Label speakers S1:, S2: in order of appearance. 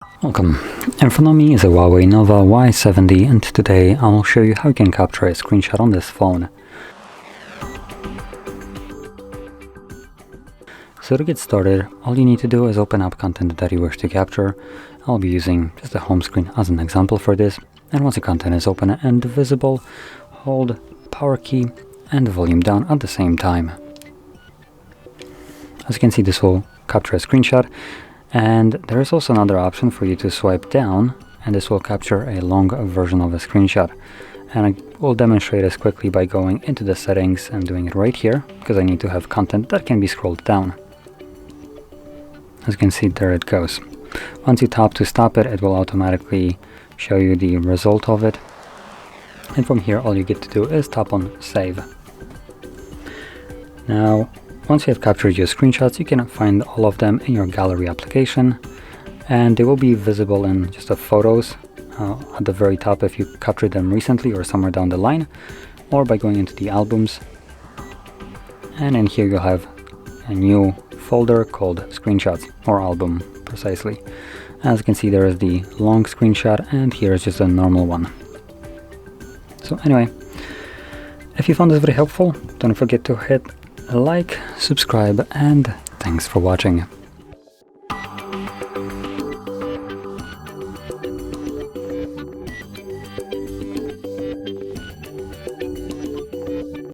S1: Welcome. In front of me is a Huawei Nova Y70, and today I'll show you how you can capture a screenshot on this phone. So to get started, all you need to do is open up content that you wish to capture. I'll be using just the home screen as an example for this, and once the content is open and visible, hold power key and the volume down at the same time. As you can see, this will capture a screenshot. And there is also another option for you to swipe down, and this will capture a long version of a screenshot. And I will demonstrate this quickly by going into the settings and doing it right here, because I need to have content that can be scrolled down. As you can see, there it goes. Once you tap to stop it, it will automatically show you the result of it. And from here, all you get to do is tap on save. Now, once you have captured your screenshots, you can find all of them in your gallery application, and they will be visible in just the photos at the very top if you captured them recently or somewhere down the line, or by going into the albums. And in here you'll have a new folder called screenshots, or album precisely. As you can see, there is the long screenshot, and here is just a normal one. So anyway, if you found this very helpful, don't forget to hit like, subscribe, and thanks for watching.